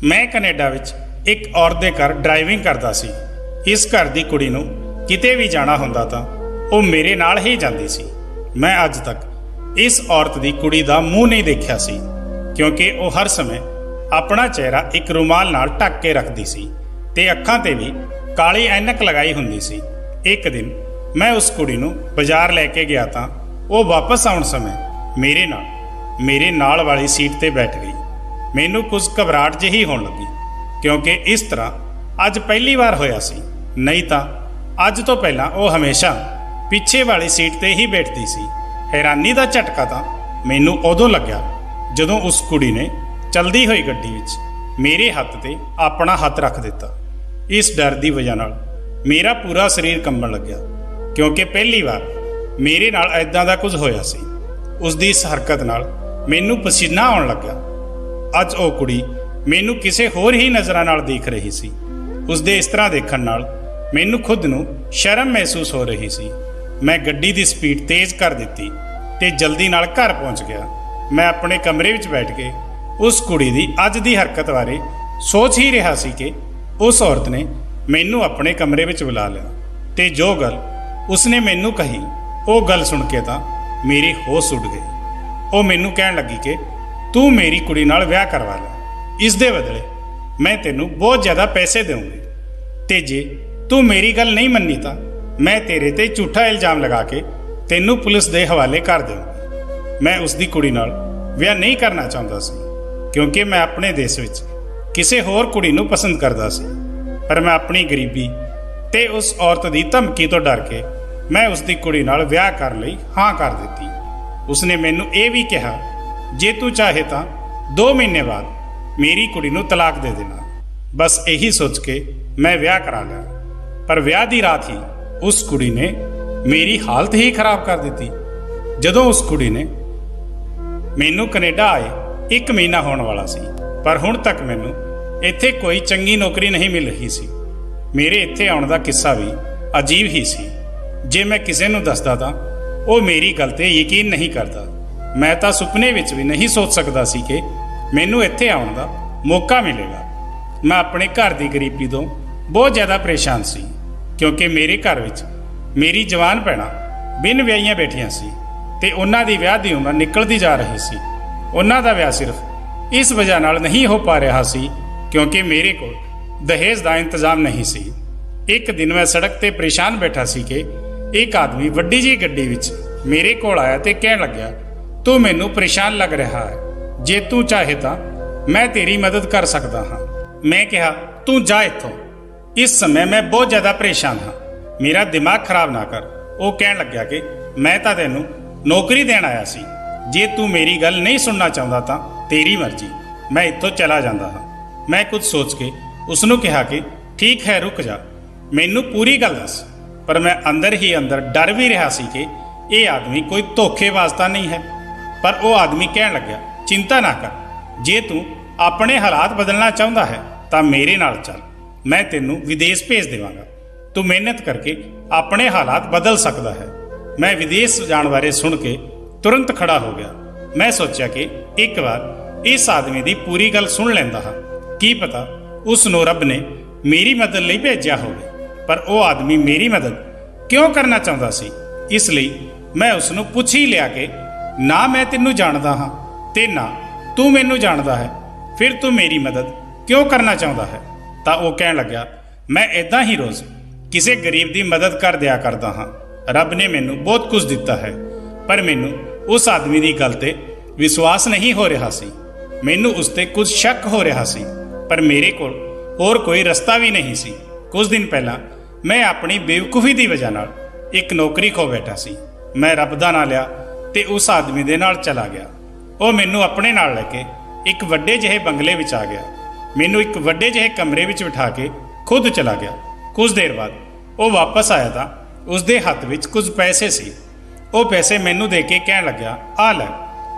मैं कनेडा विच एक औरत के घर ड्राइविंग करता सी। इस घर की कुड़ी नूं किते भी जाना हुंदा तां वो मेरे नाल ही जांदी सी। मैं अज तक इस औरत की कुड़ी का मूँह नहीं देखा सी, क्योंकि वो हर समय अपना चेहरा एक रुमाल नाल ढक के रखती सी ते अखां ते भी काली ऐनक लगाई हुंदी सी। एक दिन मैं उस कुड़ी नूं बाजार लैके गया तां वो वापस आउण समय मेरे नाल वाली सीट ते बैठ गई। मैनू कुछ घबराहट जिही होण लगी, क्योंकि इस तरह अज पहली बार होया सी। नहीं तां अज तो पहलां वो हमेशा पिछे वाली सीट ते ही बैठती सी। हैरानी का झटका तां मैनू उदों लग्या जदों उस कुड़ी ने चलदी हुई गड्डी विच मेरे हत्थ ते अपना हत्थ रख दिता। इस डर की वजह नाल मेरा पूरा शरीर कंबण लग्या, क्योंकि पहली बार मेरे नाल ऐदां दा कुछ होया सी। उसदी इस हरकत नाल मैनू पसीना आउण लग्या। अज वो कुड़ी मैनू किसी होर ही नज़रां नाल देख रही सी। उसदे इस तरह देखण नाल मैनू खुद नूं शर्म महसूस हो रही सी। मैं गड्डी की स्पीड तेज़ कर दी ते जल्दी नाल घर पहुँच गया। मैं अपने कमरे विच बैठ के उस कुड़ी दी अज दी हरकत बारे सोच ही रहा सी कि उस औरत ने मैनू अपने कमरे विच बुला लिया ते जो गल उसने मैनू कही वो गल सुन के तां मेरे होश उड़ गए। वो मैनू कहण लगी कि तू मेरी कुड़ी नाल विआह करवा लै, इस दे बदले मैं तेनू बहुत ज़्यादा पैसे देऊँगी ते जे तू मेरी गल नहीं मन्नी तां मैं तेरे ते झूठा इल्जाम लगा के तेनू पुलिस दे हवाले कर दूँगी। मैं उसकी कुड़ी नाल विआह नहीं करना चाहता सी, क्योंकि मैं अपने देश विच किसी होर कुड़ी नूं पसंद करता सी। पर मैं अपनी गरीबी ते उस औरत की धमकी तो डर के मैं उसकी कुड़ी नाल विआह कर लई हाँ कर दी। उसने मैनू ये भी कहा जे तू चाहे तां 2 महीने बाद मेरी कुड़ी नूं तलाक दे देना। बस यही सोच के मैं विआह करा लिया। पर विआह की रात ही उस कुड़ी ने मेरी हालत ही खराब कर दी। जदों उस कुड़ी ने मैनू कनेडा आए 1 महीना होने वाला सी, पर हुण तक मैनू इत्थे कोई चंगी नौकरी नहीं मिल रही सी। मेरे इत्थे आउण दा किस्सा भी अजीब ही सी। जे मैं किसी नूं दसदा तां वो मेरी गल ते यकीन नहीं करता। मैं तां सुपने विच भी नहीं सोच सकदा सी कि मैनू इत्थे आउण दा मौका मिलेगा। मैं अपने घर की गरीबी तो बहुत ज़्यादा परेशान सी, क्योंकि मेरे घर विच मेरी जवान भैणां बिन विआहियां बैठियां सी ते उन्हां दी विआह दी उम्र निकलती जा रही सी। उन्हां दा विआह सिर्फ इस वजह नाल नहीं हो पा रहा सी क्योंकि मेरे कोल दहेज का इंतजाम नहीं सी। एक दिन मैं सड़क ते परेशान बैठा सी कि एक आदमी वड्डी जी गड्डी विच मेरे कोल आया ते कहण लग्या तू मैनू परेशान लग रहा है, जे तू चाहे तां मैं तेरी मदद कर सकदा हाँ। मैं कहा तू जा इत्थों, इस समय मैं बहुत ज़्यादा परेशान हाँ, मेरा दिमाग खराब ना कर। वो कहण लग्या कि मैं तां तैनू नौकरी देण आया सी, जे तू मेरी गल नहीं सुनना चाहुंदा तां तेरी मर्जी, मैं इत्थों चला जांदा हाँ। मैं कुछ सोच के उसनूं कहा कि ठीक है रुक जा, मैनू पूरी गल दस। पर मैं अंदर ही अंदर डर भी रहा सी कि ये आदमी कोई धोखेबाज तां नहीं है। पर वो आदमी कहण लग्या चिंता ना कर, जे तू अपने हालात बदलना चाहुंदा है तां मेरे नाल चल, मैं तेनू विदेश भेज देवांगा। तू मेहनत करके अपने हालात बदल सकदा है। मैं विदेश जाण बारे सुन के तुरंत खड़ा हो गया। मैं सोचा कि एक बार इस आदमी की पूरी गल सुन लैंदा हाँ, की पता उसनूं रब ने मेरी मदद लई भेजिया होवे। पर वो आदमी मेरी मदद क्यों करना चाहता सी, इसलिए मैं उसनूं पुछ ही लिया कि ना मैं तेनू जानदा हाँ ते ना तू मैनू जानदा है, फिर तू मेरी मदद क्यों करना चाहता है। तां वो कहण लग्या मैं इदां ही रोज़ किसी गरीब की मदद कर दिया करदा हाँ। रब ने मैनू बहुत कुछ दिता है, पर मैनू उस आदमी की गल ते विश्वास नहीं हो रहा सी। मैनू उस ते कुछ शक हो रहा सी, पर मेरे कोल होर कोई रस्ता भी नहीं सी। कुछ दिन पहला मैं अपनी बेवकूफ़ी की वजह नाल एक नौकरी खो बैठा सी। मैं रब दा नां लिया ते उस आदमी दे नाल चला गया। वो मैनू अपने नाल लैके एक वड्डे जिहे बंगले विच आ गया। मैनू एक वड्डे जिहे कमरे विच बिठा के खुद चला गया। कुछ देर बाद वो वापस आया तां उसदे हत्थ विच कुछ पैसे सी। वो पैसे मैनू दे के कहण लग्या आ लै,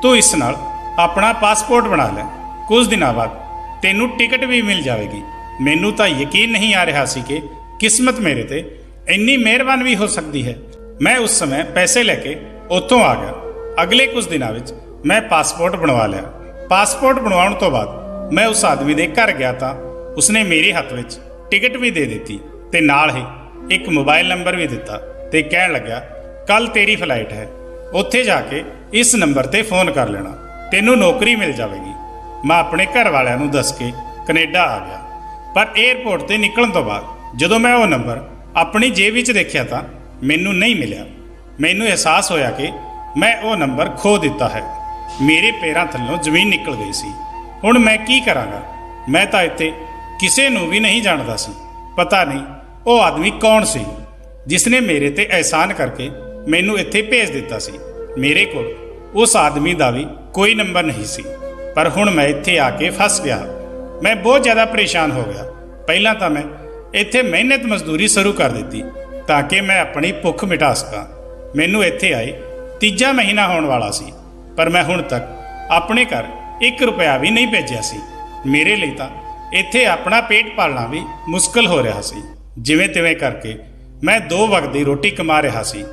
तू इस नाल अपना पासपोर्ट बना लै, कुछ दिनों बाद तेनू टिकट भी मिल जाएगी। मैनू तां यकीन नहीं आ रहा सी कि किस्मत मेरे ते इन्नी मेहरबान भी हो सकती है। मैं उस समय पैसे लैके उत्थों आ गया। अगले कुछ दिनों में मैं पासपोर्ट बनवा लिया। पासपोर्ट बनवाउण तो बाद मैं उस आदमी के घर गया तो उसने मेरे हत्थ विच टिकट भी दे दी ते नाल ही एक मोबाइल नंबर भी दिता ते कहन लग्या कल तेरी फ्लाइट है, उत्थे जाके इस नंबर ते फोन कर लेना, तेनू नौकरी मिल जाएगी। मैं अपने घर वालियां नू दस के कनेडा आ गया। पर एयरपोर्ट ते निकलण तो बाद जदों मैं वो नंबर अपनी जेब विच देखिया तो मैनू नहीं मिलिया। मैनू एहसास होया कि मैं वो नंबर खो दिता है। मेरे पैरां थल्लों जमीन निकल गई सी। हुण मैं की करांगा? मैं तो इत्थे किसे नू भी नहीं जानदा सी। पता नहीं वो आदमी कौन सी जिसने मेरे ते एहसान करके मैनू इत्थे भेज दिता सी। मेरे कोल उस आदमी का भी कोई नंबर नहीं सी। पर हुण मैं इत्थे आके फस गया। मैं बहुत ज़्यादा परेशान हो गया। पहला तो मैं इत्थे मेहनत मजदूरी शुरू कर दी ताकि मैं अपनी भुख मिटा सकां। मैनू इत्थे आए तीजा महीना होने वाला सी, पर मैं हुण तक अपने घर 1 रुपया भी नहीं भेजिया सी। मेरे लिए तो इत्थे अपना पेट पालना भी मुश्किल हो रहा सी। जिवें तिवें करके मैं 2 वक्त की रोटी कमा रहा सी।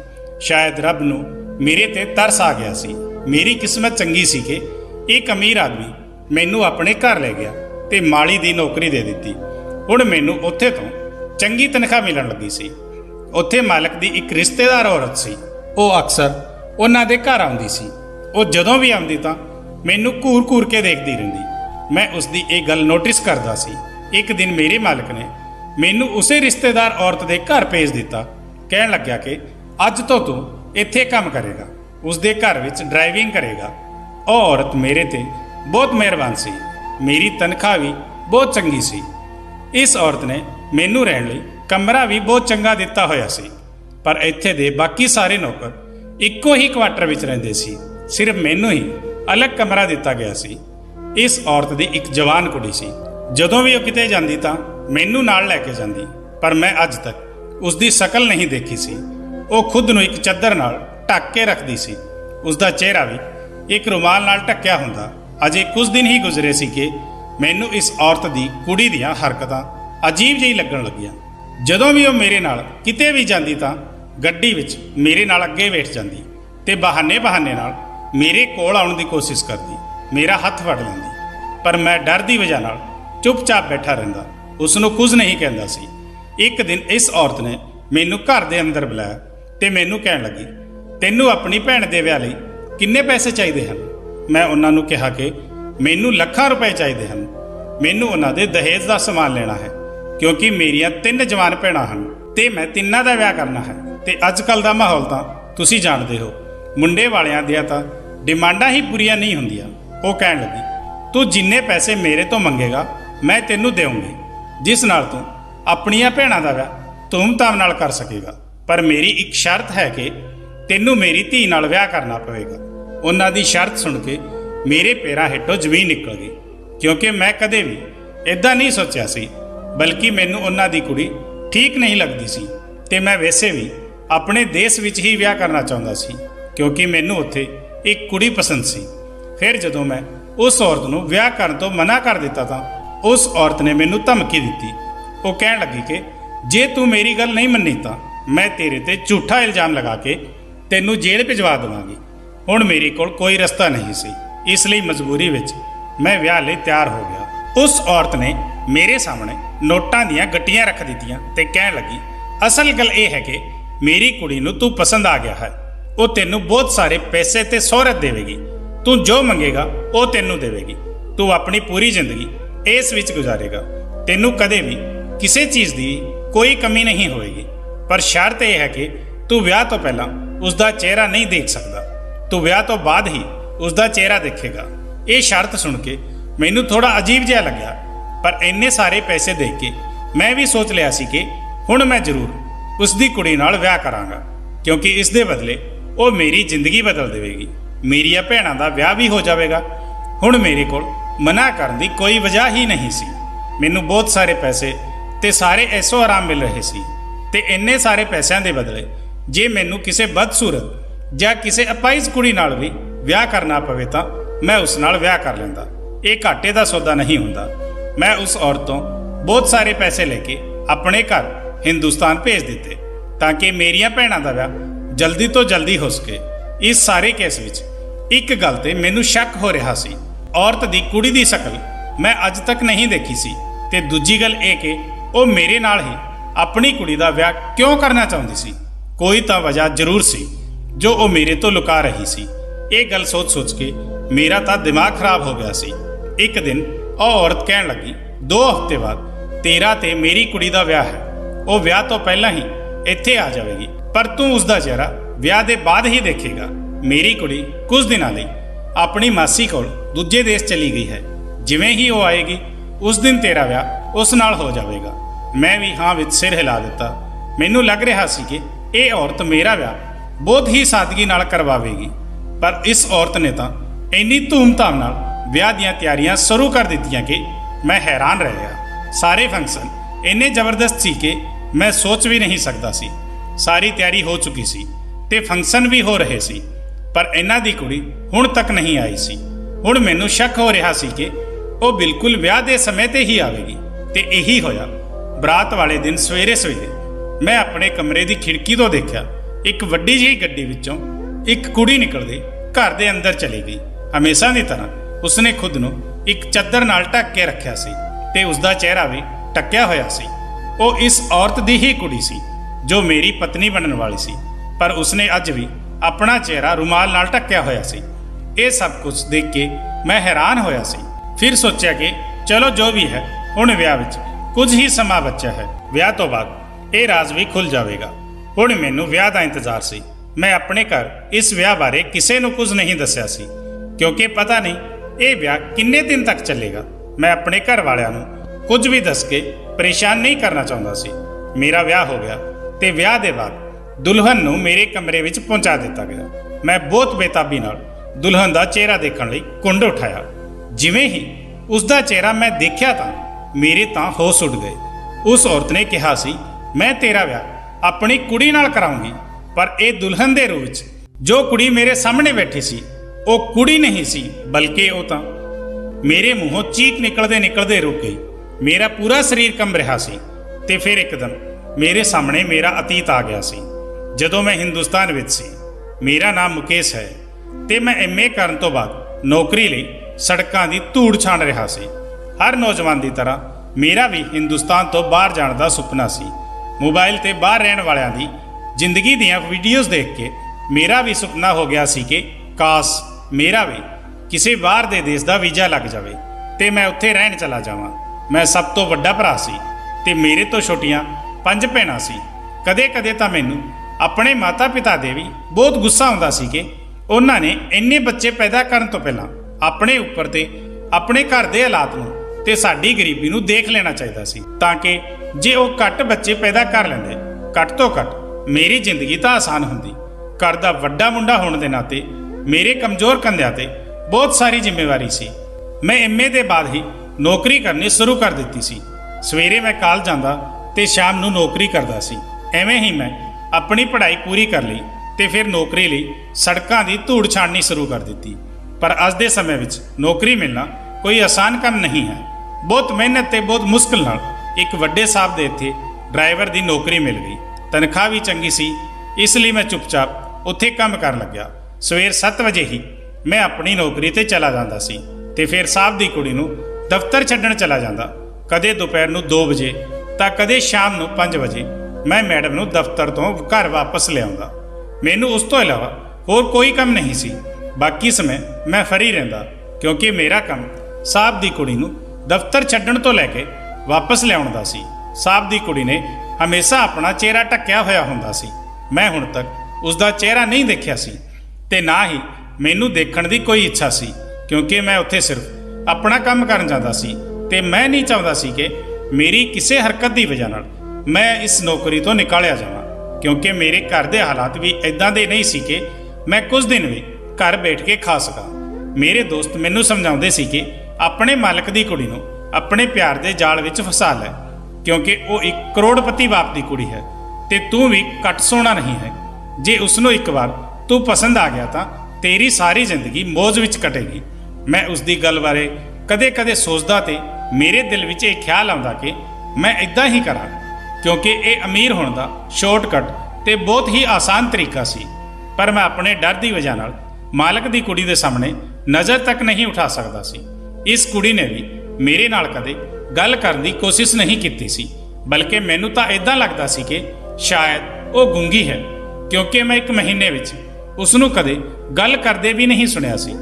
शायद रब नू मेरे ते तरस आ गया सी। मेरी किस्मत चंगी सी कि एक अमीर आदमी मैनू अपने घर ले गया ते माली दी नौकरी दे दी। हुण मैनू उत्थे तो चंगी तनख्वाह मिलण लगी सी। उत्थे मालक दी एक रिश्तेदार औरत सी। वो अक्सर उन्हां दे घर आउंदी सी। वो जदों भी आउंदी तां मैनू घूर घूर के देखदी रहिंदी। मैं उसदी एक गल नोटिस करदा सी। एक दिन मेरे मालक ने मैनू उसे रिश्तेदार औरत दे घर भेज दिता। कहण लग्या कि अज तो तू इत्थे काम करेगा, उसदे घर विच ड्राइविंग करेगा। ਉਹ औरत मेरे ते बहुत मेहरबान सी। मेरी तनख्वाह भी बहुत चंगी सी। इस औरत ने मैनू रहण लई कमरा भी बहुत चंगा दिता होया सी। पर इत्थे दे बाकी सारे नौकर इक्को ही क्वार्टर विच रहिंदे सी। सिर्फ मैनू ही अलग कमरा दिता गया सी। इस औरत दी एक जवान कुड़ी सी। जदों भी वो किते जांदी तां मैनू नाल लैके जांदी, पर मैं अज तक उसदी शकल नहीं देखी सी। वो खुद नू एक चादर नाल ढक के रखदी सी। उसदा चेहरा भी एक रुमाल नाल ढक्या हुंदा। अजे कुछ दिन ही गुजरे सी कि मैनू इस औरत दी कुड़ी दियां हरकतां अजीब जिही लगण लगियां। जदों भी वो मेरे नाल किते भी जांदी तां गड्डी विच मेरे नाल अगे बैठ जांदी ते बहाने नाल मेरे कोल आउण दी कोशिश करदी, मेरा हत्थ फड़ लैंदी। पर मैं डर दी वजह नाल चुपचाप बैठा रहिंदा, उसनूं कुछ नहीं कहंदा सी। एक दिन इस औरत ने मैनू घर दे अंदर बुलाया ते मैनू कहण लगी, तैनू अपनी भैण दे विआह लई किन्ने पैसे चाहिए हैं? मैं उन्होंने कहा कि मैनू लाखां रुपए चाहिए हैं। मैनू उन्होंने दहेज का समान लेना है क्योंकि मेरिया 3 जवान भैणां हैं ते मैं तिन्हां दा विआह करना है। ते अजकल का माहौल तो तुसीं जानते हो, मुंडे वालियां दियां तां डिमांडां ही पूरियां नहीं हुंदियां। वो कहण लगी, तू जिन्ने पैसे मेरे तो मंगेगा मैं तैनू देऊंगी, जिस नाल तू अपनियां भैणां दा विआह धूमधाम नाल कर सकेगा। पर मेरी एक शर्त है कि तैनू मेरी धी नाल विआह करना पवेगा। उन्हां दी शर्त सुन के मेरे पैरां हेठों जमीन निकल गई, क्योंकि मैं कदे भी इदां नहीं सोचिया सी। बल्कि मैनू उन्हां दी कुड़ी ठीक नहीं लगदी सी ते मैं वैसे भी अपने देश विच ही विआह करना चाहुंदा सी, क्योंकि मैनू उत्थे एक कुड़ी पसंद सी। फिर जदों मैं उस औरत नूं विआह करन तो मना कर दिता तां उस औरत ने मैनू धमकी दित्ती। वो कहण लगी कि जे तू मेरी गल नहीं मन्नी तां मैं तेरे ते झूठा इल्जाम लगा के तैनू जेल भिजवा देवांगी। हुण मेरे कोल कोई रस्ता नहीं सी, इसलिए मजबूरी विच मैं विआह लई तैयार हो गया। उस औरत ने मेरे सामने नोटां दीयां गट्टियां रख दित्तियां ते कहण लगी, असल गल ये है कि मेरी कुड़ी नूं तू पसंद आ गया है। वो तैनू बहुत सारे पैसे ते शोहरत देवेगी। तू जो मंगेगा वो तैनू देवेगी। तू अपनी पूरी जिंदगी इस विच गुजारेगा। तैनू कदे भी किसी चीज़ की कोई कमी नहीं होएगी। पर शर्त यह है कि तू विआह तो पहला उसका चेहरा नहीं देख सकता, तू विआह तो बाद ही उसका चेहरा देखेगा। ये शर्त सुन के मैनू थोड़ा अजीब जिहा लग्या, पर इन्ने सारे पैसे देख के मैं भी सोच लिया सी कि हुण मैं जरूर उसकी कुड़ी नाल विआह करांगा, क्योंकि इस दे बदले वो मेरी जिंदगी बदल देवेगी। मेरिया भैणां दा विआह भी हो जाएगा। हुण मेरे कोल मना करन दी कोई वजह ही नहीं सी। मैनू बहुत सारे पैसे ते सारे ऐसो आराम मिल रहे सी ते इन्ने सारे पैसों के बदले जे मैनू किसी बदसूरत या किसी अपाइज कुड़ी नाल भी विआह करना पवे तां मैं उस नाल विआह कर लैंदा। ये घाटे का सौदा नहीं हुंदा। मैं उस औरत तो बहुत सारे पैसे लेके अपने घर हिंदुस्तान भेज दिते ताकि मेरिया भैणां दा विआह जल्दी तो जल्दी हो सके। इस सारे केस विच एक गल ते मैनू शक हो रहा सी। औरत दी कुड़ी दी शकल मैं अज तक नहीं देखी सी। ते दूजी गल ये कि वो मेरे नाल ही अपनी कुड़ी दा विआह क्यों करना चाहुंदी सी। कोई तां वजह जरूर सी जो वो मेरे तो लुका रही सी। ये गल सोच सोच के मेरा तां दिमाग खराब हो गया सी। एक दिन वो औरत कहन लगी 2 हफ्ते बाद तेरा ते मेरी कुड़ी दा विआह है, वो विआह तो पहला ही इत्थे आ जाएगी, पर तू उसका चेहरा विआह दे बाद ही देखेगा। मेरी कुड़ी कुछ दिनों लई अपनी मासी कोल दूजे देश चली गई है। जिवें ही वो आएगी उस दिन तेरा विआह उस नाल हो जाएगा। मैं भी हाँ विच सिर हिला दिता। मैनू लग रहा सी कि ये औरत मेरा विआह बहुत ही सादगी नाल करवावेगी, पर इस औरत ने तां इन्नी धूमधाम नाल विआह दीआं तैयारियां शुरू कर दित्तियां कि मैं हैरान रह गया। सारे फंक्शन इन्ने जबरदस्त सी कि मैं सोच भी नहीं सकता सी। सारी तैयारी हो चुकी सी ते फंक्शन भी हो रहे सी, पर इन्हां दी कुड़ी हुण तक नहीं आई सी। हुण मैनू शक हो रहा सी कि वो बिल्कुल विआह दे समय ते ही आवेगी। ते यही होया। बरात वाले दिन सवेरे सवेरे मैं अपने कमरे की खिड़की तो देखा एक वड्डी जी गड्डी विचों एक कुड़ी निकलदी घर दे अंदर चली गई। हमेशा की तरह उसने खुद नूं एक चादर नाल ढक के रखिया सी ते उसका चेहरा भी ढकिया होया सी। वो इस औरत दी ही कुड़ी सी जो मेरी पत्नी बनन वाली सी, पर उसने अज भी अपना चेहरा रुमाल नाल ढकिया होया सी। ये सब कुछ देख के मैं हैरान होया सी। फिर सोचा कि चलो जो भी है हुण विआह विच कुछ ही समा बचा है, विआह तो बाद ये राज भी खुल जाएगा। हुण मैनू विआह का इंतजार सी। मैं अपने घर इस विआह बारे किसी नूं कुछ नहीं दस्सिया सी, क्योंकि पता नहीं ये विआह किन्ने दिन तक चलेगा। मैं अपने घर वालियां नूं कुछ भी दस के परेशान नहीं करना चाहता सी। मेरा विआह हो गया ते विआह दे बाद दुल्हन नूं मेरे कमरे विच पहुंचा दिता गया। मैं बहुत बेताबी नाल दुल्हन का चेहरा देखण लई कुंड उठाया। जिवें ही उसका चेहरा मैं देखिया तां मेरे तां होश उड़ गए। उस औरत ने कहा सी मैं तेरा विआह अपनी कुड़ी नाल कराऊंगी, पर यह दुल्हन दे रूप विच जो कुड़ी मेरे सामने बैठी सी वो कुड़ी नहीं सी, बल्कि वो तां मेरे मूँहों चीख निकलते निकलते रुक गई। मेरा पूरा शरीर कंब रहा सी ते फिर एकदम मेरे सामने मेरा अतीत आ गया सी। जदों मैं हिंदुस्तान विच सी, मेरा नाम मुकेश है ते मैं MA करन तो बाद नौकरी लई सड़कां दी धूड़ छाण रहा सी। हर नौजवान की तरह मेरा भी हिंदुस्तान तो बाहर जाने का सुपना सी। मोबाइल ते बाहर रहने वालियां दी जिंदगी दीयां वीडियोज़ देख के मेरा भी सुपना हो गया सी कि काश मेरा भी किसी बाहर दे देश का वीज़ा लग जाए ते मैं उत्थे रहन चला जावां। मैं सब तो वड्डा भरा सी ते मेरे तो छोटियां 5 भैणां सी। कदे कदे तां मैनू अपने माता पिता दे भी बहुत गुस्सा आउंदा सी कि उन्हां ने इन्ने बच्चे पैदा करन तो पहलां अपने उपर ते अपने घर दे हालात नूं ते साडी गरीबी नूं देख लेना चाहिदा सी, तां कि जे वो घट बच्चे पैदा कर लैंदे घट तो घट मेरी जिंदगी तां आसान हुंदी। घर दा वड्डा मुंडा होण दे नाते मेरे कमज़ोर कंधिਆਂ ते बहुत सारी जिम्मेवारी सी। मैं MA दे बाद ही नौकरी करनी शुरू कर दी सी। सवेरे मैं कॉलेज जांदा ते शाम नूं नौकरी करदा सी। एवें ही मैं अपनी पढ़ाई पूरी कर लई ते फिर नौकरी लई सड़कां दी धूड़ छाणनी शुरू कर दी। पर अज दे समय विच नौकरी मिलना कोई आसान काम नहीं है। बहुत मेहनत ते बहुत मुश्किल नाल एक वड्डे साहब दे इत्थे ड्राइवर दी नौकरी मिल गई। तनख्वाह भी चंगी सी, इसलिए मैं चुपचाप उत्थे काम कर लग्या। सवेर 7 वजे ही मैं अपनी नौकरी ते चला जांदा सी ते फिर साहब दी कुड़ी नूं दफ्तर छड्डण चला जांदा। कदे दोपहर नूं 2 वजे तां कदे शाम नूं 5 वजे मैं मैडम नूं दफ्तर तो घर वापस लिआउंदा। मैनूं उस तो इलावा होर कोई काम नहीं सी। बाकी समय मैं फ्री रहिंदा, क्योंकि मेरा काम साहब दी कुड़ी नूं दफ्तर छड्डण तो लैके वापस लिआउण दा सी। साहब दी कुड़ी ने हमेशा अपना चेहरा ढकिया होया हुंदा सी। मैं हुण तक उसका चेहरा नहीं देखिया सी ते ना ही मैनूं देखण दी कोई इच्छा सी, क्योंकि मैं उत्थे सिर्फ अपना काम करन जांदा सी ते मैं नहीं चाहुंदा सी कि मेरी किसी हरकत की वजह नाल मैं इस नौकरी तो निकालिया जावां, क्योंकि मेरे घर के हालात भी इदां दे नहीं सी कि मैं कुछ दिन भी घर बैठ के खा सकां। मेरे दोस्त मैनूं समझाउंदे सी कि अपने मालक की कुड़ी नूं अपने प्यार के जाल विच फसा लै, क्योंकि वो एक करोड़पति बाप की कुड़ी है ते तू भी घट सोना नहीं है। जे उसनों एक बार तू पसंद आ गया तां तेरी सारी जिंदगी मौज विच कटेगी। मैं उसकी गल बारे कदे कदे सोचदा ते मेरे दिल विच ये ख्याल आउंदा कि मैं इदां ही करां, क्योंकि ये अमीर होने का शॉर्टकट ते बहुत ही आसान तरीका सी। पर मैं अपने डर की वजह नाल मालक की कुड़ी के सामने नज़र तक नहीं उठा सकता सी। इस कुड़ी ने भी ਮੇਰੇ ਨਾਲ ਕਦੇ ਗੱਲ ਕਰਨ ਦੀ ਕੋਸ਼ਿਸ਼ ਨਹੀਂ ਕੀਤੀ ਸੀ, ਬਲਕਿ ਮੈਨੂੰ ਤਾਂ ਇਦਾਂ ਲੱਗਦਾ ਸੀ ਕਿ ਸ਼ਾਇਦ ਉਹ ਗੂੰਗੀ ਹੈ, ਕਿਉਂਕਿ ਮੈਂ 1 ਮਹੀਨੇ ਵਿੱਚ ਉਸ ਨੂੰ ਕਦੇ ਗੱਲ ਕਰਦੇ ਵੀ ਨਹੀਂ ਸੁਣਿਆ ਸੀ।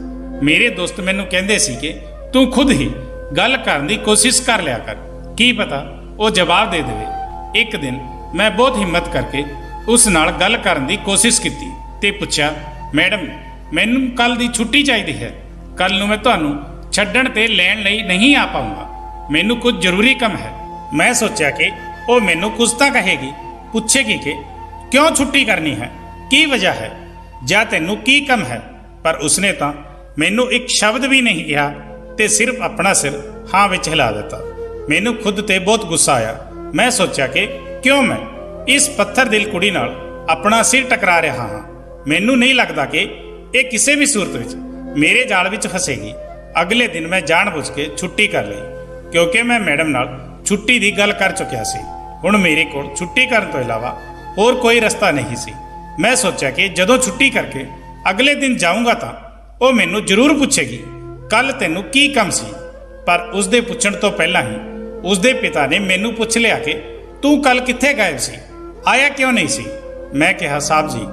ਮੇਰੇ ਦੋਸਤ ਮੈਨੂੰ ਕਹਿੰਦੇ ਸੀ ਕਿ ਤੂੰ ਖੁਦ ਹੀ ਗੱਲ ਕਰਨ ਦੀ ਕੋਸ਼ਿਸ਼ ਕਰ ਲਿਆ ਕਰ, ਕੀ ਪਤਾ ਉਹ ਜਵਾਬ ਦੇ ਦੇਵੇ। ਇੱਕ ਦਿਨ ਮੈਂ ਬਹੁਤ ਹਿੰਮਤ ਕਰਕੇ ਉਸ ਨਾਲ ਗੱਲ ਕਰਨ ਦੀ ਕੋਸ਼ਿਸ਼ ਕੀਤੀ ਤੇ ਪੁੱਛਿਆ, ਮੈਡਮ ਮੈਨੂੰ ਕੱਲ ਦੀ ਛੁੱਟੀ ਚਾਹੀਦੀ ਹੈ, ਕੱਲ ਨੂੰ ਮੈਂ ਤੁਹਾਨੂੰ ਛੱਡਣ ਤੇ ਲੈਣ ਲਈ ਨਹੀਂ ਆ ਪਾਉਂਗਾ, ਮੈਨੂੰ ਕੁਝ ਜ਼ਰੂਰੀ ਕੰਮ ਹੈ। ਮੈਂ ਸੋਚਿਆ ਕਿ ਉਹ ਮੈਨੂੰ ਕੁਝ ਤਾਂ ਕਹੇਗੀ, ਪੁੱਛੇਗੀ ਕਿ ਕਿਉਂ ਛੁੱਟੀ ਕਰਨੀ ਹੈ, ਕੀ ਵਜ੍ਹਾ ਹੈ ਜਾਂ ਤੈਨੂੰ ਕੀ ਕੰਮ ਹੈ, ਪਰ ਉਸਨੇ ਤਾਂ ਮੈਨੂੰ ਇੱਕ ਸ਼ਬਦ ਵੀ ਨਹੀਂ ਕਿਹਾ ਤੇ ਸਿਰਫ ਆਪਣਾ ਸਿਰ ਹਾਂ ਵਿੱਚ ਹਿਲਾ ਦਿੱਤਾ। ਮੈਨੂੰ ਖੁਦ ਤੇ ਬਹੁਤ ਗੁੱਸਾ ਆਇਆ। ਮੈਂ ਸੋਚਿਆ ਕਿ ਕਿਉਂ ਮੈਂ ਇਸ ਪੱਥਰ ਦਿਲ ਕੁੜੀ ਨਾਲ ਆਪਣਾ ਸਿਰ ਟਕਰਾ ਰਿਹਾ ਹਾਂ। ਮੈਨੂੰ ਨਹੀਂ ਲੱਗਦਾ ਕਿ ਇਹ ਕਿਸੇ ਵੀ ਸੂਰਤ ਵਿੱਚ ਮੇਰੇ ਜਾਲ ਵਿੱਚ ਫਸੇਗੀ। ਅਗਲੇ ਦਿਨ ਮੈਂ ਜਾਣਬੁੱਝ ਕੇ ਛੁੱਟੀ ਕਰ ਲਈ, ਕਿਉਂਕਿ ਮੈਂ ਮੈਡਮ ਨਾਲ ਛੁੱਟੀ ਦੀ ਗੱਲ ਕਰ ਚੁੱਕਿਆ ਸੀ। ਹੁਣ ਮੇਰੇ ਕੋਲ ਛੁੱਟੀ ਕਰਨ ਤੋਂ ਇਲਾਵਾ ਹੋਰ ਕੋਈ ਰਸਤਾ ਨਹੀਂ ਸੀ। ਮੈਂ ਸੋਚਿਆ ਕਿ ਜਦੋਂ ਛੁੱਟੀ ਕਰਕੇ ਅਗਲੇ ਦਿਨ ਜਾਊਂਗਾ ਤਾਂ ਉਹ ਮੈਨੂੰ ਜ਼ਰੂਰ ਪੁੱਛੇਗੀ, ਕੱਲ ਤੈਨੂੰ ਕੀ ਕੰਮ ਸੀ। ਪਰ ਉਸਦੇ ਪੁੱਛਣ ਤੋਂ ਪਹਿਲਾਂ ਹੀ ਉਸਦੇ ਪਿਤਾ ਨੇ ਮੈਨੂੰ ਪੁੱਛ ਲਿਆ ਕਿ ਤੂੰ ਕੱਲ ਕਿੱਥੇ ਗਾਇਬ ਸੀ, ਆਇਆ ਕਿਉਂ ਨਹੀਂ ਸੀ। ਮੈਂ ਕਿਹਾ, ਸਾਹਿਬ ਜੀ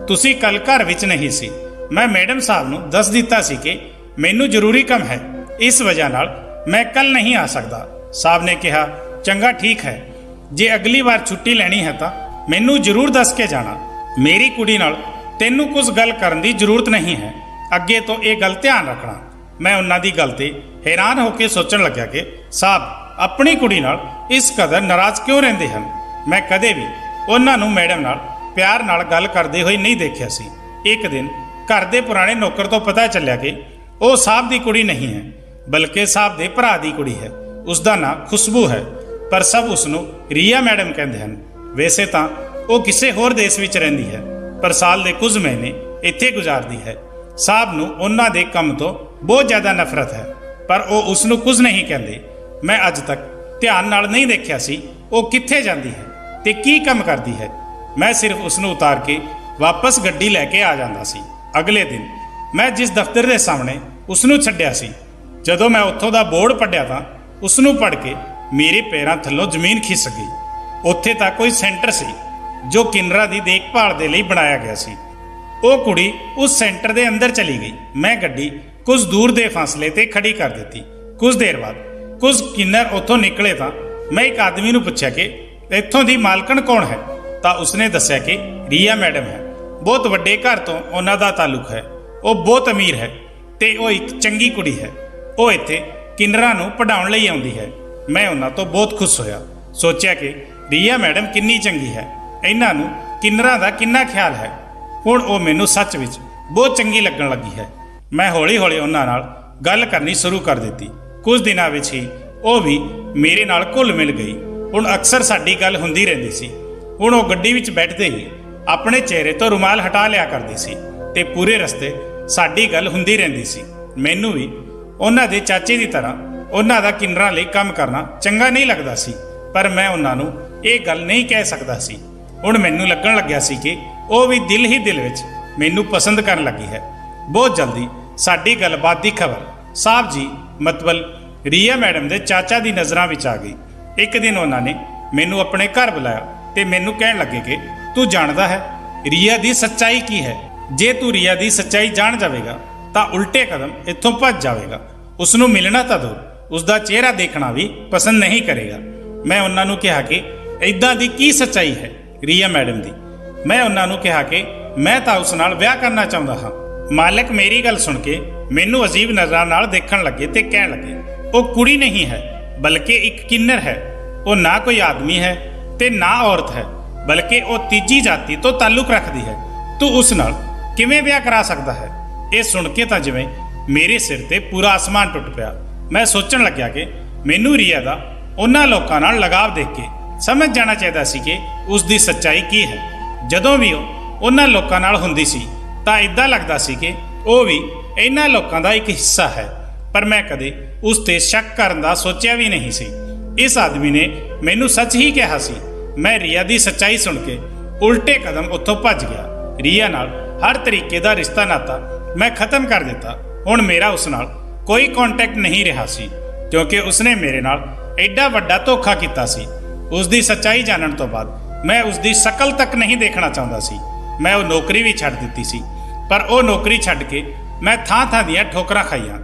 ਤੁਸੀਂ ਕੱਲ ਘਰ ਵਿੱਚ ਨਹੀਂ ਸੀ, ਮੈਂ ਮੈਡਮ ਸਾਹਿਬ ਨੂੰ ਦੱਸ ਦਿੱਤਾ ਸੀ ਕਿ ਮੈਨੂੰ ਜ਼ਰੂਰੀ ਕੰਮ ਹੈ, ਇਸ ਵਜ੍ਹਾ ਨਾਲ ਮੈਂ ਕੱਲ ਨਹੀਂ ਆ ਸਕਦਾ। ਸਾਹਿਬ ਨੇ ਕਿਹਾ, ਚੰਗਾ ਠੀਕ ਹੈ, ਜੇ ਅਗਲੀ ਵਾਰ ਛੁੱਟੀ ਲੈਣੀ ਹੈ ਤਾਂ ਮੈਨੂੰ ਜ਼ਰੂਰ ਦੱਸ ਕੇ ਜਾਣਾ। ਮੇਰੀ ਕੁੜੀ ਨਾਲ ਤੈਨੂੰ ਕੁਝ ਗੱਲ ਕਰਨ ਦੀ ਜ਼ਰੂਰਤ ਨਹੀਂ ਹੈ, ਅੱਗੇ ਤੋਂ ਇਹ ਗੱਲ ਧਿਆਨ ਰੱਖਣਾ। ਮੈਂ ਉਹਨਾਂ ਦੀ ਗੱਲ ਤੇ ਹੈਰਾਨ ਹੋ ਕੇ ਸੋਚਣ ਲੱਗਿਆ ਕਿ ਸਾਹਿਬ ਆਪਣੀ ਕੁੜੀ ਨਾਲ ਇਸ ਕਦਰ ਨਾਰਾਜ਼ ਕਿਉਂ ਰਹਿੰਦੇ ਹਨ। ਮੈਂ ਕਦੇ ਵੀ ਉਹਨਾਂ ਨੂੰ ਮੈਡਮ ਨਾਲ ਪਿਆਰ ਨਾਲ ਗੱਲ ਕਰਦੇ ਹੋਏ ਨਹੀਂ ਦੇਖਿਆ ਸੀ। ਇੱਕ ਦਿਨ ਘਰ ਦੇ ਪੁਰਾਣੇ ਨੌਕਰ ਤੋਂ ਪਤਾ ਚੱਲਿਆ ਕਿ ਉਹ ਸਾਹਿਬ ਦੀ ਕੁੜੀ ਨਹੀਂ ਹੈ, ਬਲਕਿ ਸਾਹਿਬ ਦੇ ਭਰਾ ਦੀ ਕੁੜੀ ਹੈ। ਉਸ ਦਾ ਨਾਂ ਖੁਸ਼ਬੂ ਹੈ, ਪਰ ਸਭ ਉਸ ਨੂੰ ਰੀਆ ਮੈਡਮ ਕਹਿੰਦੇ ਹਨ। ਵੈਸੇ ਤਾਂ ਉਹ ਕਿਸੇ ਹੋਰ ਦੇਸ਼ ਵਿੱਚ ਰਹਿੰਦੀ ਹੈ, ਪਰ ਸਾਲ ਦੇ ਕੁਝ ਮਹੀਨੇ ਇੱਥੇ ਗੁਜ਼ਾਰਦੀ ਹੈ। ਸਾਹਿਬ ਨੂੰ ਉਹਨਾਂ ਦੇ ਕੰਮ ਤੋਂ ਬਹੁਤ ਜ਼ਿਆਦਾ ਨਫ਼ਰਤ ਹੈ, ਪਰ ਉਹ ਉਸ ਨੂੰ ਕੁਝ ਨਹੀਂ ਕਹਿੰਦੇ। ਮੈਂ ਅੱਜ ਤੱਕ ਧਿਆਨ ਨਾਲ ਨਹੀਂ ਦੇਖਿਆ ਸੀ ਉਹ ਕਿੱਥੇ ਜਾਂਦੀ ਹੈ ਤੇ ਕੀ ਕੰਮ ਕਰਦੀ ਹੈ। ਮੈਂ ਸਿਰਫ ਉਸ ਨੂੰ ਉਤਾਰ ਕੇ ਵਾਪਸ ਗੱਡੀ ਲੈ ਕੇ ਆ ਜਾਂਦਾ ਸੀ। ਅਗਲੇ ਦਿਨ ਮੈਂ ਜਿਸ ਦਫ਼ਤਰ ਦੇ ਸਾਹਮਣੇ ਉਸ ਨੂੰ ਛੱਡਿਆ ਸੀ, ਜਦੋਂ ਮੈਂ ਉੱਥੋਂ ਦਾ ਬੋਰਡ ਪੜ੍ਹਿਆ ਤਾਂ ਉਸ ਨੂੰ ਪੜ੍ਹ ਕੇ ਮੇਰੇ ਪੈਰਾਂ ਥੱਲੋਂ ਜ਼ਮੀਨ ਖਿਸਕ ਗਈ। ਉੱਥੇ ਤਾਂ ਕੋਈ ਸੈਂਟਰ ਸੀ ਜੋ ਕਿੰਨਰਾਂ ਦੀ ਦੇਖਭਾਲ ਦੇ ਲਈ ਬਣਾਇਆ ਗਿਆ ਸੀ। ਉਹ ਕੁੜੀ ਉਸ ਸੈਂਟਰ ਦੇ ਅੰਦਰ ਚਲੀ ਗਈ। ਮੈਂ ਗੱਡੀ ਕੁਝ ਦੂਰ ਦੇ ਫਾਸਲੇ ਤੇ ਖੜੀ ਕਰ ਦਿੱਤੀ। ਕੁਝ ਦੇਰ ਬਾਅਦ ਕੁਝ ਕਿੰਨਰ ਉੱਥੋਂ ਨਿਕਲੇ ਤਾਂ ਮੈਂ ਇੱਕ ਆਦਮੀ ਨੂੰ ਪੁੱਛਿਆ ਕਿ ਇੱਥੋਂ ਦੀ ਮਾਲਕਣ ਕੌਣ ਹੈ, ਤਾਂ ਉਸਨੇ ਦੱਸਿਆ ਕਿ ਰੀਆ ਮੈਡਮ ਹੈ। ਬਹੁਤ ਵੱਡੇ ਘਰ ਤੋਂ ਉਹਨਾਂ ਦਾ ਤਾਲੁਕ ਹੈ, ਉਹ ਬਹੁਤ ਅਮੀਰ ਹੈ ਤੇ ਉਹ ਇੱਕ ਚੰਗੀ ਕੁੜੀ ਹੈ। ਉਹ ਇੱਥੇ ਕਿੰਨਰਾਂ ਨੂੰ ਪੜ੍ਹਾਉਣ ਲਈ ਆਉਂਦੀ ਹੈ। ਮੈਂ ਉਹਨਾਂ ਤੋਂ ਬਹੁਤ ਖੁਸ਼ ਹੋਇਆ, ਸੋਚਿਆ ਕਿ ਰੀਆ ਮੈਡਮ ਕਿੰਨੀ ਚੰਗੀ ਹੈ, ਇਹਨਾਂ ਨੂੰ ਕਿੰਨਰਾਂ ਦਾ ਕਿੰਨਾ ਖਿਆਲ ਹੈ। ਹੁਣ ਉਹ ਮੈਨੂੰ ਸੱਚ ਵਿੱਚ ਬਹੁਤ ਚੰਗੀ ਲੱਗਣ ਲੱਗੀ ਹੈ। ਮੈਂ ਹੌਲੀ-ਹੌਲੀ ਉਹਨਾਂ ਨਾਲ ਗੱਲ ਕਰਨੀ ਸ਼ੁਰੂ ਕਰ ਦਿੱਤੀ। ਕੁਝ ਦਿਨਾਂ ਵਿੱਚ ਹੀ ਉਹ ਵੀ ਮੇਰੇ ਨਾਲ ਘੁਲ ਮਿਲ ਗਈ। ਹੁਣ ਅਕਸਰ ਸਾਡੀ ਗੱਲ ਹੁੰਦੀ ਰਹਿੰਦੀ ਸੀ। ਹੁਣ ਉਹ ਗੱਡੀ ਵਿੱਚ ਬੈਠਦੇ ਹੀ ਆਪਣੇ ਚਿਹਰੇ ਤੋਂ ਰੁਮਾਲ ਹਟਾ ਲਿਆ ਕਰਦੀ ਸੀ ਤੇ ਪੂਰੇ ਰਸਤੇ ਸਾਡੀ ਗੱਲ ਹੁੰਦੀ ਰਹਿੰਦੀ ਸੀ। ਮੈਨੂੰ ਵੀ ਉਹਨਾਂ ਦੇ ਚਾਚੇ ਦੀ ਤਰ੍ਹਾਂ ਉਹਨਾਂ ਦਾ ਕਿੰਨਰਾਂ ਲਈ ਕੰਮ ਕਰਨਾ ਚੰਗਾ ਨਹੀਂ ਲੱਗਦਾ ਸੀ, ਪਰ ਮੈਂ ਉਹਨਾਂ ਨੂੰ ਇਹ ਗੱਲ ਨਹੀਂ ਕਹਿ ਸਕਦਾ ਸੀ। ਹੁਣ ਮੈਨੂੰ ਲੱਗਣ ਲੱਗਿਆ ਸੀ ਕਿ ਉਹ ਵੀ ਦਿਲ ਹੀ ਦਿਲ ਵਿੱਚ ਮੈਨੂੰ ਪਸੰਦ ਕਰਨ ਲੱਗੀ ਹੈ। ਬਹੁਤ ਜਲਦੀ ਸਾਡੀ ਗੱਲਬਾਤ ਦੀ ਖਬਰ ਸਾਹਿਬ ਜੀ ਮਤਲਬ ਰੀਆ ਮੈਡਮ ਦੇ ਚਾਚਾ ਦੀ ਨਜ਼ਰਾਂ ਵਿੱਚ ਆ ਗਈ। ਇੱਕ ਦਿਨ ਉਹਨਾਂ ਨੇ ਮੈਨੂੰ ਆਪਣੇ ਘਰ ਬੁਲਾਇਆ ਤੇ ਮੈਨੂੰ ਕਹਿਣ ਲੱਗੇ ਕਿ ਤੂੰ ਜਾਣਦਾ ਹੈ ਰੀਆ ਦੀ ਸੱਚਾਈ ਕੀ ਹੈ। ਜੇ ਤੂੰ ਰੀਆ ਦੀ ਸੱਚਾਈ ਜਾਣ ਜਾਵੇਗਾ ਤਾਂ ਉਲਟੇ ਕਦਮ ਇੱਥੋਂ ਭੱਜ ਜਾਵੇਗਾ। ਉਸ ਨੂੰ ਮਿਲਣਾ ਤਾਂ ਦੂਰ, ਉਸ ਦਾ ਚਿਹਰਾ ਦੇਖਣਾ ਵੀ ਪਸੰਦ ਨਹੀਂ ਕਰੇਗਾ। ਮੈਂ ਉਹਨਾਂ ਨੂੰ ਕਿਹਾ ਕਿ ਇੱਦਾਂ ਦੀ ਕੀ ਸੱਚਾਈ ਹੈ ਰੀਆ ਮੈਡਮ ਦੀ। ਮੈਂ ਉਹਨਾਂ ਨੂੰ ਕਿਹਾ ਕਿ ਮੈਂ ਤਾਂ ਉਸ ਨਾਲ ਵਿਆਹ ਕਰਨਾ ਚਾਹੁੰਦਾ ਹਾਂ। ਮਾਲਕ ਮੇਰੀ ਗੱਲ ਸੁਣ ਕੇ ਮੈਨੂੰ ਅਜੀਬ ਨਜ਼ਰਾਂ ਨਾਲ ਦੇਖਣ ਲੱਗੇ ਤੇ ਕਹਿਣ ਲੱਗੇ, ਉਹ ਕੁੜੀ ਨਹੀਂ ਹੈ ਬਲਕਿ ਇੱਕ ਕਿੰਨਰ ਹੈ। ਉਹ ਨਾ ਕੋਈ ਆਦਮੀ ਹੈ ਤੇ ਨਾ ਔਰਤ ਹੈ, ਬਲਕਿ ਉਹ ਤੀਜੀ ਜਾਤੀ ਤੋਂ ਤਾਲੁਕ ਰੱਖਦੀ ਹੈ। ਤੂੰ ਉਸ ਨਾਲ ਕਿਵੇਂ ਵਿਆਹ ਕਰਾ ਸਕਦਾ ਹੈ। ਇਹ ਸੁਣ ਕੇ ਤਾਂ ਜਿਵੇਂ ਮੇਰੇ ਸਿਰ ਤੇ ਪੂਰਾ ਆਸਮਾਨ ਟੁੱਟ ਪਿਆ। ਮੈਂ ਸੋਚਣ ਲੱਗਿਆ ਕਿ ਮੈਨੂੰ ਰੀਆ ਦਾ ਉਹਨਾਂ ਲੋਕਾਂ ਨਾਲ ਲਗਾਵ ਦੇਖ ਕੇ ਸਮਝ ਜਾਣਾ ਚਾਹੀਦਾ ਸੀ ਕਿ ਉਸ ਦੀ ਸੱਚਾਈ ਕੀ ਹੈ। ਜਦੋਂ ਵੀ ਉਹ ਉਹਨਾਂ ਲੋਕਾਂ ਨਾਲ ਹੁੰਦੀ ਸੀ ਤਾਂ ਇਦਾਂ ਲੱਗਦਾ ਸੀ ਕਿ ਉਹ ਵੀ ਇਹਨਾਂ ਲੋਕਾਂ ਦਾ ਇੱਕ ਹਿੱਸਾ ਹੈ, ਪਰ ਮੈਂ ਕਦੇ ਉਸ ਤੇ ਸ਼ੱਕ ਕਰਨ ਦਾ ਸੋਚਿਆ ਵੀ ਨਹੀਂ ਸੀ। ਇਸ ਆਦਮੀ ਨੇ ਮੈਨੂੰ ਸੱਚ ਹੀ ਕਿਹਾ ਸੀ। ਮੈਂ ਰੀਆ ਦੀ ਸੱਚਾਈ ਸੁਣ ਕੇ ਉਲਟੇ ਕਦਮ ਉੱਥੋਂ ਭੱਜ ਗਿਆ। ਰੀਆ ਨਾਲ ਹਰ ਤਰੀਕੇ ਦਾ ਰਿਸ਼ਤਾ ਨਾਤਾ ਮੈਂ ਖਤਮ ਕਰ ਦਿੱਤਾ। ਹੁਣ ਮੇਰਾ ਉਸ ਨਾਲ ਕੋਈ ਕੰਟੈਕਟ ਨਹੀਂ ਰਿਹਾ ਸੀ। क्योंकि उसने मेरे नाल एडा वड्डा धोखा कीता सी। उसकी सच्चाई जानन तो बाद मैं उसकी शकल तक नहीं देखना चाहता सी। मैं वो नौकरी भी छड्ड दित्ती सी, पर वो नौकरी छड्ड के मैं थां थां दियां ठोकरां खाईयां।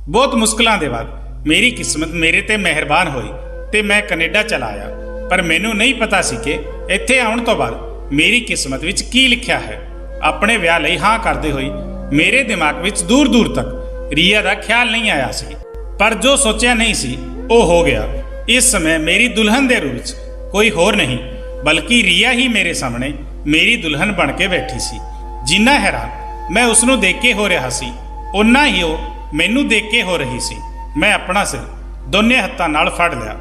बहुत मुश्किलों के बाद मेरी किस्मत मेरे ते मेहरबान होई ते मैं कनेडा चला आया। पर मैनू नहीं पता सी कि इत्थे आउण तो बाद मेरी किस्मत विच की लिखिया है। अपने विआह लई हाँ करदे होई मेरे दिमाग विच दूर दूर तक रिया दा ख्याल नहीं आया सी, पर जो सोचिया नहीं सी वो हो गया। इस समय मेरी दुल्हन दे रूप विच कोई होर नहीं बल्कि रिया ही मेरे सामने मेरी दुल्हन बन के बैठी सी। जिन्ना हैरान मैं उसनू देख के हो रहा सी, उन्ना ही वो मैनू देख के हो रही सी। मैं अपना सिर दोने हत्थां नाल फड़ लिया।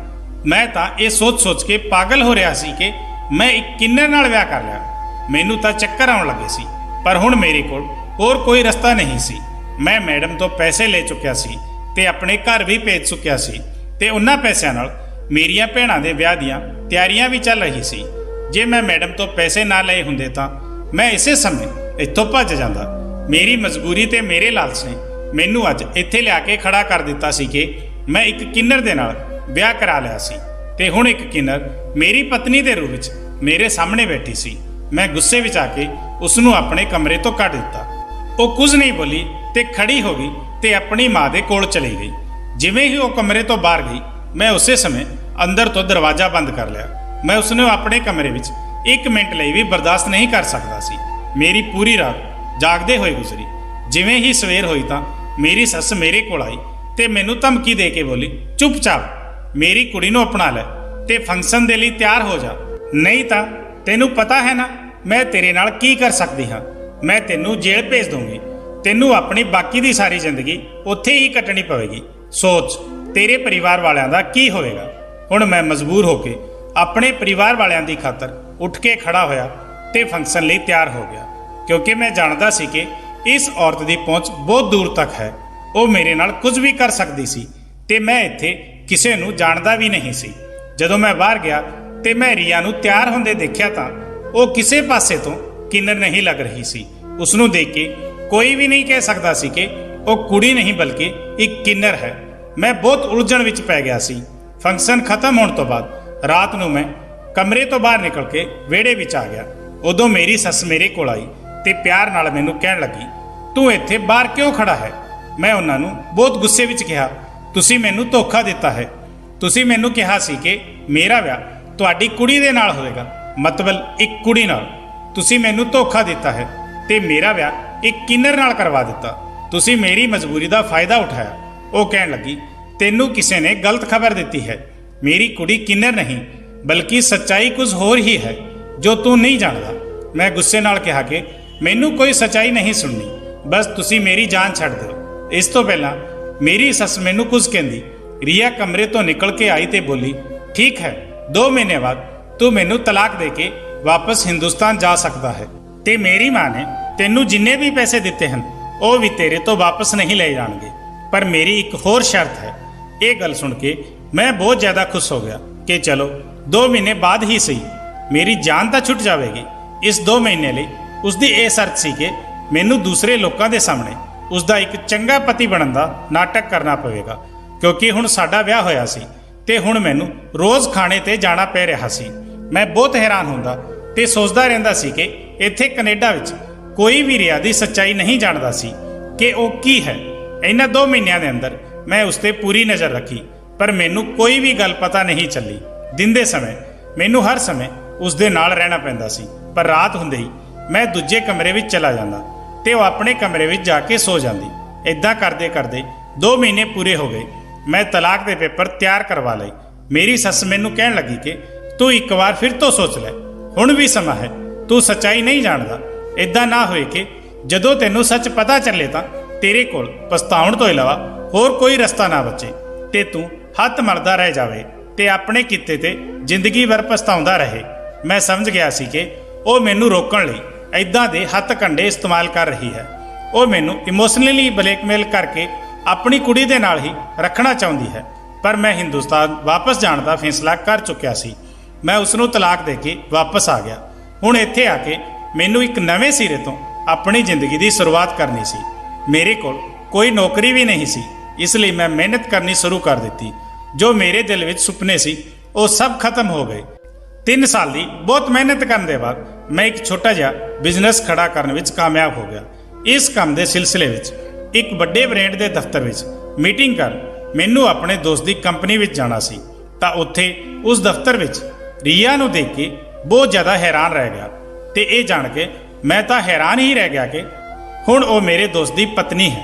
मैं तां ये सोच सोच के पागल हो रहा सी कि मैं एक किन्नर नाल विआह कर लिया। मैनू तां चक्कर आउण लगे सी, पर हुण मेरे कोल होर कोई रस्ता नहीं सी। मैं मैडम तो पैसे ले चुकिया सी ते अपने घर भी भेज चुकिया सी ते उन्हां पैसिਆਂ नाल मेरियां भैणां दे विआह दीयां ਤਿਆਰੀਆਂ भी चल रही सी। जे मैं मैडम तो पैसे ना लए हुंदे तां मैं इसे समय इत्थों भੱਜ ਜਾਂਦਾ। मेरी मजबूरी ते मेरे लालच ने मैनू अज इत्थे लिया के खड़ा कर दिता सी कि मैं एक किन्नर दे नाल विआह करा लिया सी ते हुण एक किन्नर मेरी पत्नी दे रूप विच मेरे सामने बैठी सी। मैं गुस्से विच आके उसनू अपने कमरे तो कढ दिता। वो कुछ नहीं बोली ते खड़ी हो गई ते अपनी माँ दे कोल चली गई। जिवें ही वो कमरे तो बाहर गई मैं उसे समय अंदर तो दरवाजा बंद कर लिया। मैं उसने अपने कमरे विच एक मिनट ਲਈ भी बर्दाश्त नहीं कर सकता सी। मेरी पूरी रात जागदे होए गुजरी। जिवें ही सवेर होई तां मेरी सੱਸ मेरे कोल आई ते मैनू धमकी दे के बोली, चुपचाप मेरी कुड़ी नूं अपना लै ते फंक्शन दे लई तैयार हो जा, नहीं तां तैनू पता है ना मैं तेरे नाल की कर सकदी हाँ। मैं तैनू जेल भेज दूंगी। तैनू अपनी बाकी दी सारी जिंदगी उत्थे ही कटनी पवेगी। सोच तेरे परिवार वालियां दा की होएगा। हुण मैं मजबूर होके अपने परिवार वालियां दी खातर उठ के खड़ा होया ते फंक्शन लई तैयार हो गया, क्योंकि मैं जानदा सी कि इस औरत दी पहुंच बहुत दूर तक है। वो मेरे नाल कुछ भी कर सकदी सी ते मैं इत्थे किसे नूं जाणदा भी नहीं सी। जदों मैं बाहर गया ते मैं रिया नूं तैयार होंदे देखिया तां वो किसे पासे तो किन्नर नहीं लग रही सी। उसनूं देख के कोई भी नहीं कह सकदा सी कि वो कुड़ी नहीं बल्कि एक किन्नर है। मैं बहुत उलझण विच पै गया सी। फंक्शन खत्म होने तो बाद रात नूं मैं कमरे तो बाहर निकल के विहड़े विच आ गया। उदों मेरी सੱਸ मेरे कोल आई ते प्यार नाल मैनू कहण लगी, तू इत्थे बाहर क्यों खड़ा है। मैं उन्हां नूं बहुत गुस्से विच कहा, तुसीं मैनू धोखा दिता है। तुसीं मैनू कहा सी कि मेरा विआह तुहाडी कुड़ी दे नाल होएगा, मतलब एक कुड़ी नाल। तुसीं मैनू धोखा दिता है ते मेरा विआह एक किन्नर नाल करवा दिता। तुसीं मेरी मजबूरी दा फायदा उठाया। वो कहण लगी, तैनू किसी ने गलत खबर दी है। मेरी कुड़ी किन्नर नहीं बल्कि सच्चाई कुछ होर ही है जो तू नहीं जानदा। मैं गुस्से नाल कहा कि मैनू कोई सच्चाई नहीं सुननी, बस तुसी मेरी जान छड़ दो। इस तो पहला मेरी सੱਸ मैनू कुछ कहंदी। रिया कमरे तो निकल के आई ते बोली, ठीक है 2 महीने बाद तू मैनू तलाक दे के वापस हिंदुस्तान जा सकता है ते मेरी माँ ने तैनू जिन्ने भी पैसे दिते हैं वो भी तेरे तो वापस नहीं ले जाणगे, पर मेरी एक होर शर्त है। ये गल सुन के मैं बहुत ज़्यादा खुश हो गया कि चलो 2 महीने बाद ही सही मेरी जान तो छुट जाएगी। इस 2 महीने लिए उसकी यह शर्त सी कि मैनू दूसरे लोगों के सामने उसका एक चंगा पति बनने का नाटक करना पवेगा, क्योंकि हुण साडा विआह होया सी ते हुण मैनू रोज़ खाने ते जाना पै रहा सी। मैं बहुत हैरान होंदा ते सोचदा रहिंदा सी कि इत्थे कनेडा विच कोई भी रिया दी सच्चाई नहीं जानदा सी कि वो की है। इन्हां 2 महीनों के अंदर मैं उस पर पूरी नज़र रखी, पर मैनू कोई भी गल पता नहीं चली। दिन दे समय मैनू हर समय उसदे नाल रहना पैंदा सी, पर रात हुंदे ही मैं दूजे कमरे विच चला जांदा ते वो अपने कमरे विच जाके सो जांदी। इदां करदे करदे 2 महीने पूरे हो गए। मैं तलाक दे पेपर तैयार करवा लए। मेरी सੱਸ मैनू कहण लगी कि तू एक बार फिर तो सोच लै, हुण भी समा है, तू सच्चाई नहीं जानदा। इदां ना होए कि जदों तैनू सच पता चले तां तेरे कोल पछताउण तो इलावा होर कोई रस्ता ना बचे ते तू हत्थ मलदा रह जावे ते अपने किते ते जिंदगी भर पछताउंदा रहे। मैं समझ गया सी कि वो मैनू रोकण लई इदां दे हत्थ कंडे इस्तेमाल कर रही है। वो मैनू इमोशनली ब्लैकमेल करके अपनी कुड़ी दे नाल ही रखना चाहुंदी है, पर मैं हिंदुस्तान वापस जाण दा फैसला कर चुकिया सी। मैं उसनू तलाक दे के वापस आ गया। हुण इत्थे आके मैनू एक नवें सिरे तो अपनी जिंदगी की शुरुआत करनी सी। मेरे कोल कोई नौकरी भी नहीं सी इसलिए मैं मेहनत करनी शुरू कर दी। जो मेरे दिल विच सुपने सी वो सब खत्म हो गए। 3 साल की बहुत मेहनत करने के बाद मैं एक छोटा जिहा बिजनेस खड़ा करने विच कामयाब हो गया। इस काम के सिलसिले विच एक बड़े ब्रांड के दफ्तर विच मीटिंग कर मैनू अपने दोस्त की कंपनी विच जाना सी। तां उत्थे उस दफ्तर विच रिया नूं देख के बहुत ज़्यादा हैरान रह गया ते ये जान के मैं तां हैरान ही रह गया कि हुण वो मेरे दोस्त की पत्नी है।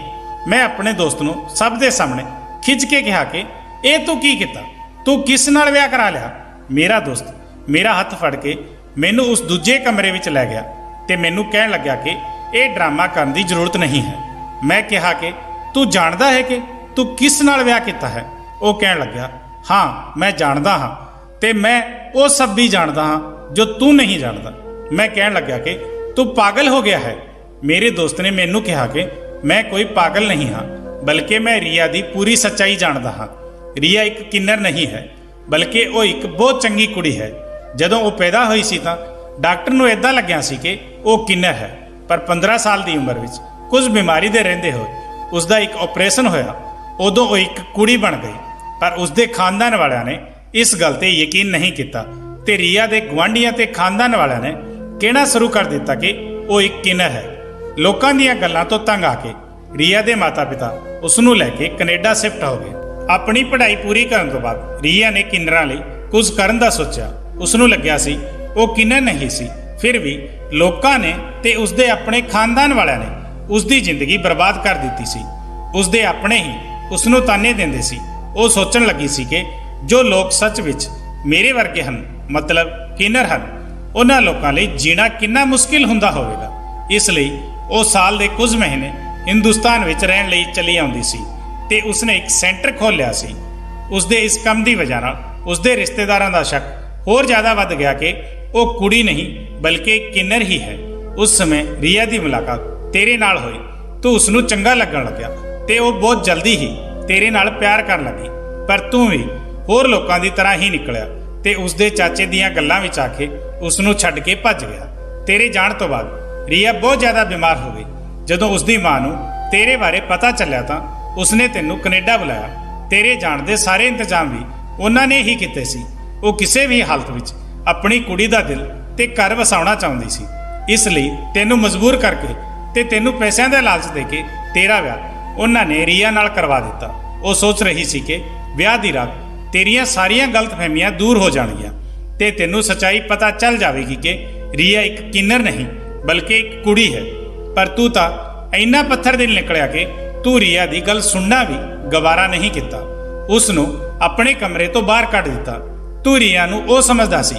मैं अपने दोस्त नूं सब दे सामने खिंच के कहा कि ये तू की कीता, तू किस नाल विआह करा लिया। मेरा दोस्त मेरा हथ फड़ के मैनू उस दूजे कमरे विच लै गया ते मैनू कहण लग्या कि ये ड्रामा करने की जरूरत नहीं है। मैं कहा कि तू जानदा है कि तू किस नाल विआह कीता है। वो कहण लग्या हाँ मैं जानदा हाँ ते मैं वो सब भी जानदा हाँ जो तू नहीं जानदा। मैं कहण लग्या कि तू पागल हो गया है। मेरे दोस्त ने मैनू कहा कि मैं कोई पागल नहीं हाँ, बल्कि मैं रिया की पूरी सच्चाई जानदा हाँ। रिया एक किन्नर नहीं है, बल्कि वो एक बहुत चंगी कुड़ी है। जदों वो पैदा हुई सी तां डॉक्टर नूं इदां लग्या सी कि वो किन्नर है, पर 15 साल की उम्र विच कुछ बीमारी दे रहिंदे होए उसका एक ऑपरेशन होया, उदों वो एक कुड़ी बन गई। पर उसके खानदान वालियां ने इस गल ते यकीन नहीं किया ते रिया के गुआढ़ियां ते खानदान वालियां ने कहना शुरू कर दिता कि वो एक किन्नर है। लोकां दीयां गल्लां तो तंग आके रिया के माता पिता उसनूं लैके कनेडा शिफ्ट हो गए। अपनी पढ़ाई पूरी करने तो बाद रिया ने किन्नरां लई कुछ करन दा सोचा। उसनूं लग्या सी वो किन्नर नहीं सी, फिर भी लोकां ने ते उसदे अपने खानदान वालियां ने उसकी जिंदगी बर्बाद कर दी सी। उसदे अपने ही उसनूं ताने देंदे सी। वो सोचण लगी सी कि जो लोग सच विच मेरे वर्गे हन, मतलब किन्नर हन, उन्हां लोकां लई जीना कितना मुश्किल हुंदा होवेगा। इसलिए वो साल के कुछ महीने हिंदुस्तान विच रहण लई चली आउंदी सी ते उसने एक सेंटर खोलिया सी। उसदे इस काम की वजह नाल उसदे रिश्तेदारां दा शक होर ज़्यादा वध गया कि वो कुड़ी नहीं बल्कि किन्नर ही है। उस समय रिया की मुलाकात तेरे नाल हुई, तू उसनूं चंगा लगन लग्या ते वो बहुत जल्दी ही तेरे नाल प्यार कर लगी। पर तू भी होर लोकां दी तरह ही निकलिया ते उसदे चाचे दीयां गल्लां विच आके उसनूं छड्ड के भज गया। तेरे जाण तो बाद रिया बहुत ज़्यादा बीमार हो गई। जदों उसदी मां नूं तेरे बारे पता चलिया तां उसने तैनूं कनेडा बुलाया। तेरे जाण दे सारे इंतजाम भी उन्हां ने ही कीते सी। वो किसी भी हालत विच अपनी कुड़ी दा दिल ते घर वसाउणा चाहुंदी सी, इसलिए तैनूं मजबूर करके ते तैनूं पैसों का लालच दे के तेरा विआह उन्हां ने रिया नाल करवा दिता। वो सोच रही सी कि विआह दी रात तेरियां सारियां गलतफहमियां दूर हो जाणगियां ते तैनूं सच्चाई पता चल जाएगी कि रिया एक किन्नर नहीं बल्कि एक कुड़ी है। पर तू तां इन्ना पत्थर दिल निकलिया कि तू रिया दी गल सुनना भी गवारा नहीं किता। उसनूं अपने कमरे तो बाहर कढ दिता। तू रिया नूं वो समझदा सी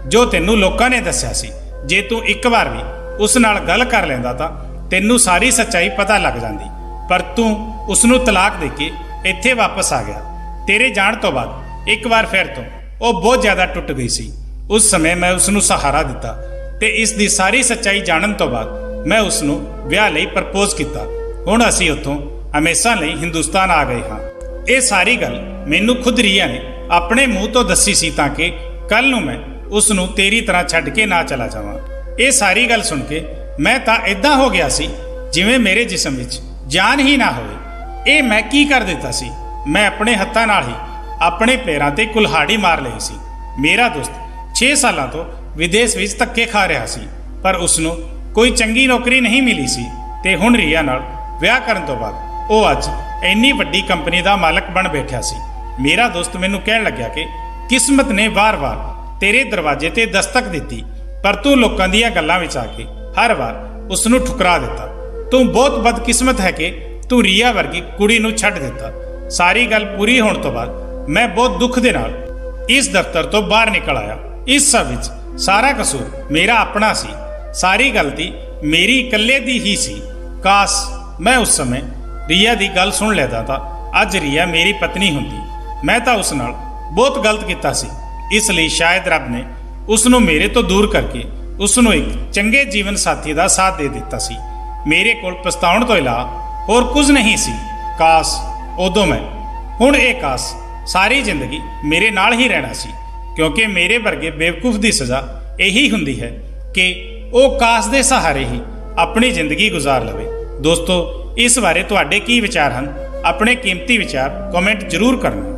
जो तैनूं लोकां ने दस्सिया सी। जे तू एक बार भी उस नाल गल कर लैंदा तां तैनूं सारी सच्चाई पता लग जांदी। पर तू उसनूं तलाक दे के इत्थे वापस आ गया। तेरे जाण तो बाद एक बार फिर तो वो बहुत ज़्यादा टुट गई सी। उस समय मैं उसनूं सहारा दिता ते इस दी सारी सच्चाई जानन तो बाद मैं उसनूं विआह लई प्रपोज किया। हुण असीं उत्थों हमेशा लई हिंदुस्तान आ गए हाँ। ये सारी गल मैनूं खुद रिया ने अपने मूँह तो दसी सी ताकि कल नूं मैं उसनूं तेरी तरह छड्ड के ना चला जावां। ये सारी गल सुन के मैं तां इदां हो गया सी जिवें मेरे जिस्म विच जान ही ना होवे। ये मैं की कर दिता सी। मैं अपने हत्थां नाल ही अपने पैरां ते कुल्हाड़ी मार लई सी। मेरा दोस्त 6 सालां तो विदेश विच धक्के खा रहा सी, पर उसनूं कोई चंगी नौकरी नहीं मिली सी ते हुण रिया नाल विआह करन तो बाद वो अज इन्नी वड्डी कंपनी का मालक बन बैठा सी। मेरा दोस्त मैनूं कहण लग्या कि किस्मत ने वार-वार तेरे दरवाजे ते दस्तक दित्ती, पर तू लोकां दीयां गल्लां विच आके हर बार उसनूं ठुकरा दिता। तू बहुत बदकिस्मत है कि तू रिया वर्गी कुड़ी नूं छड्ड दिता। सारी गल पूरी होने तो बाद मैं बहुत दुख दे नाल इस दफ्तर तो बाहर निकल आया। इस सब विच सारा कसूर मेरा अपना सी। सारी गलती मेरी इकल्ले दी ही सी। काश मैं उस समय रिया दी गल सुन लैदा तां अज रिया मेरी पत्नी हुंदी। मैं तां उस नाल बहुत गलत कीता सी, इसलिए शायद रब ने उसनूं मेरे तो दूर करके उसनूं एक चंगे जीवन साथी का साथ दे दिता सी। मेरे कोल पछताउण तो इलावा होर कुछ नहीं सी। काश उदों मैं हुण ये काश सारी जिंदगी मेरे नाल ही रहना सी, क्योंकि मेरे वर्गे बेवकूफ की सज़ा यही हुंदी है कि वो काश दे सहारे ही अपनी जिंदगी गुजार लवे। दोस्तों, इस बारे तुहाडे की विचार हैं ਆਪਣੇ ਕੀਮਤੀ ਵਿਚਾਰ ਕਮੈਂਟ ਜ਼ਰੂਰ ਕਰਨਾ।